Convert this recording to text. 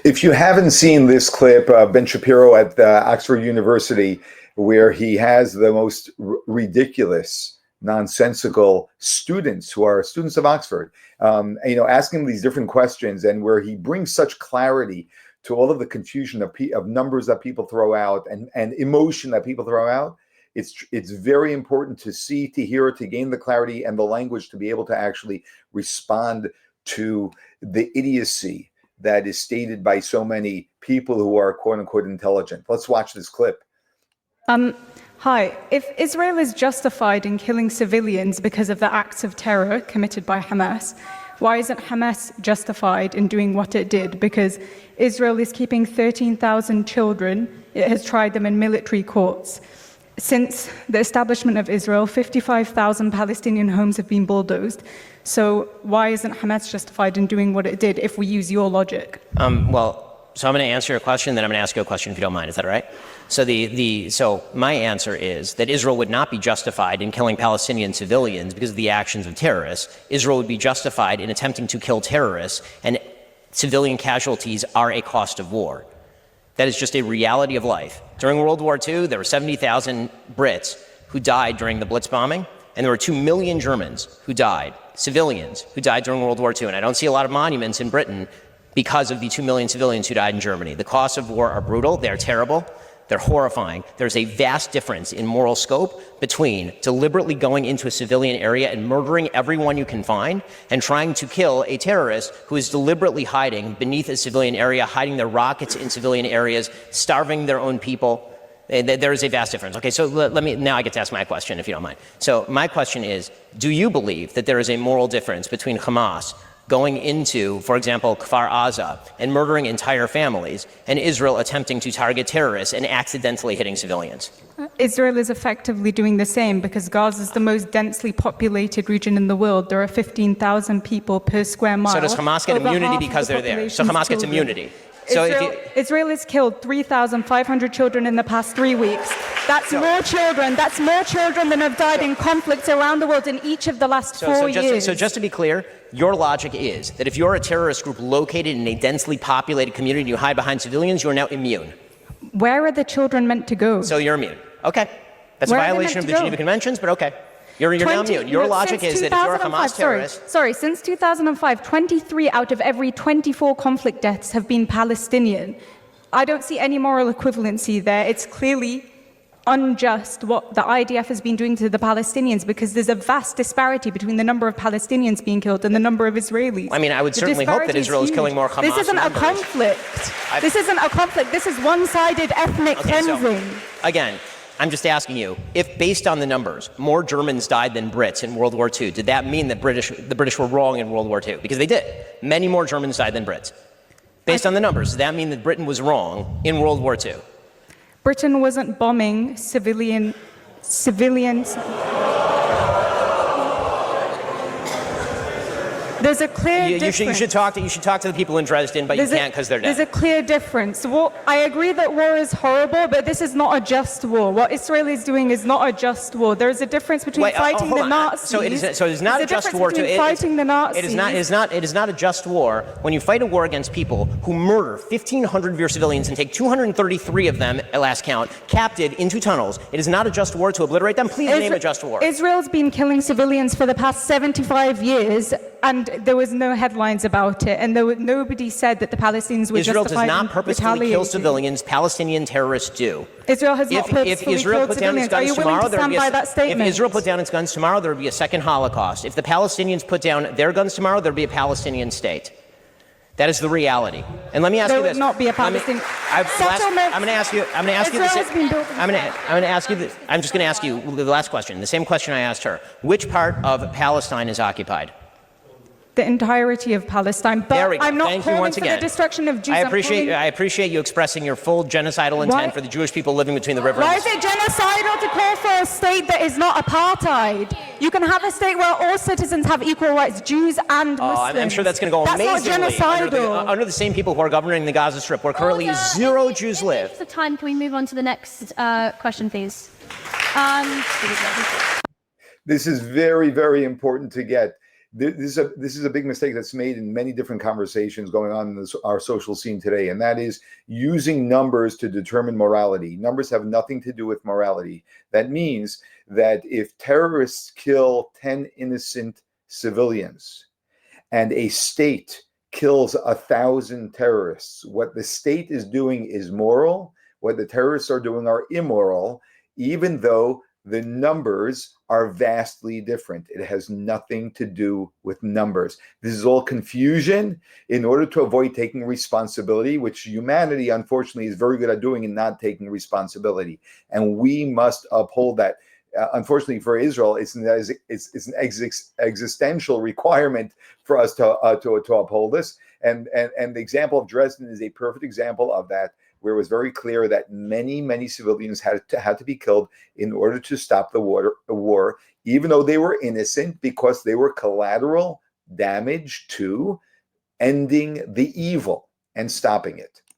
If you haven't seen this clip, Ben Shapiro at Oxford University, where he has the most ridiculous, nonsensical students who are students of Oxford, asking these different questions, and where he brings such clarity to all of the confusion of numbers that people throw out and emotion that people throw out. It's very important to see, to hear, to gain the clarity and the language to be able to actually respond to the idiocy that is stated by so many people who are quote unquote intelligent. Let's watch this clip. Hi. If Israel is justified in killing civilians because of the acts of terror committed by Hamas, why isn't Hamas justified in doing what it did? Because Israel is keeping 13,000 children. It has tried them in military courts. Since the establishment of Israel, 55,000 Palestinian homes have been bulldozed. So why isn't Hamas justified in doing what it did if we use your logic? So I'm going to answer your question, then I'm going to ask you a question if you don't mind. Is that all right? So my answer is that Israel would not be justified in killing Palestinian civilians because of the actions of terrorists. Israel would be justified in attempting to kill terrorists, and civilian casualties are a cost of war. That is just a reality of life. During World War II, there were 70,000 Brits who died during the Blitz bombing, and there were 2 million Germans who died, civilians who died during World War II. And I don't see a lot of monuments in Britain because of the 2 million civilians who died in Germany. The costs of war are brutal, they're terrible, they're horrifying. There's a vast difference in moral scope between deliberately going into a civilian area and murdering everyone you can find and trying to kill a terrorist who is deliberately hiding beneath a civilian area, hiding their rockets in civilian areas, starving their own people. There is a vast difference. Okay, so now I get to ask my question, if you don't mind. So my question is, do you believe that there is a moral difference between Hamas going into, for example, Kfar Aza and murdering entire families, and Israel attempting to target terrorists and accidentally hitting civilians? Israel is effectively doing the same because Gaza is the most densely populated region in the world. There are 15,000 people per square mile. So does Hamas get immunity because they're there? So Hamas gets immunity. So Israel has killed 3,500 children in the past 3 weeks. That's more children. That's more children than have died in conflicts around the world in each of the last 4 years. So just to be clear, your logic is that if you're a terrorist group located in a densely populated community and you hide behind civilians, you're now immune. Where are the children meant to go? So you're immune. Okay. That's a violation of the Geneva Conventions, but okay. You're now immune. Your logic is that if you're a Hamas terrorist... Since 2005, 23 out of every 24 conflict deaths have been Palestinian. I don't see any moral equivalency there. It's clearly unjust what the IDF has been doing to the Palestinians because there's a vast disparity between the number of Palestinians being killed and the number of Israelis. I mean, I would certainly hope that Israel is killing more Hamas This isn't a conflict. This isn't a conflict. This is one-sided ethnic cleansing. So, again, I'm just asking you, if based on the numbers, more Germans died than Brits in World War II, did that mean that the British were wrong in World War II? Because they did. Many more Germans died than Brits. Based on the numbers, does that mean that Britain was wrong in World War II? Britain wasn't bombing civilians. There's a clear difference. You should talk to the people in Dresden, but you can't because they're dead. There's a clear difference. Well, I agree that war is horrible, but this is not a just war. What Israel is doing is not a just war. There is a difference between fighting the Nazis. So it is not a just war. Fighting the Nazis. It is not a just war when you fight a war against people who murder 1,500 of your civilians and take 233 of them, at last count, captive into tunnels. It is not a just war to obliterate them. Please name a just war. Israel's been killing civilians for the past 75 years, and there was no headlines about it, and nobody said that the Palestinians were Israel justified does not purposefully kill civilians. Palestinian terrorists do. Israel has not purposefully killed civilians. Are you willing to stand by that statement? If Israel put down its guns tomorrow, there would be a second Holocaust. If the Palestinians put down their guns tomorrow, there would be a Palestinian state. That is the reality. And let me ask you this. There would not be a Palestinian settlement. I'm going to ask you this. I'm just going to ask you the last question, the same question I asked her. Which part of Palestine is occupied? The entirety of Palestine, but I'm not calling for the destruction of Jews. I appreciate you expressing your full genocidal intent for the Jewish people living between the rivers. Why is it genocidal to call for a state that is not apartheid? You can have a state where all citizens have equal rights, Jews and Muslims. I'm sure that's going to go amazingly under the same people who are governing the Gaza Strip, where currently zero Jews live. In the time, can we move on to the next question, please? This is very, very important to get. this is a big mistake that's made in many different conversations going on in our social scene today, and that is using numbers to determine morality. Numbers have nothing to do with morality. That means that if terrorists kill 10 innocent civilians and a state kills 1,000 terrorists, what the state is doing is moral, what the terrorists are doing are immoral, even though the numbers are vastly different. It has nothing to do with numbers. This is all confusion in order to avoid taking responsibility, which humanity, unfortunately, is very good at doing and not taking responsibility. And we must uphold that. Unfortunately for Israel, it's an existential requirement for us to uphold this. And the example of Dresden is a perfect example of that, where it was very clear that many civilians had to be killed in order to stop the war, even though they were innocent, because they were collateral damage to ending the evil and stopping it.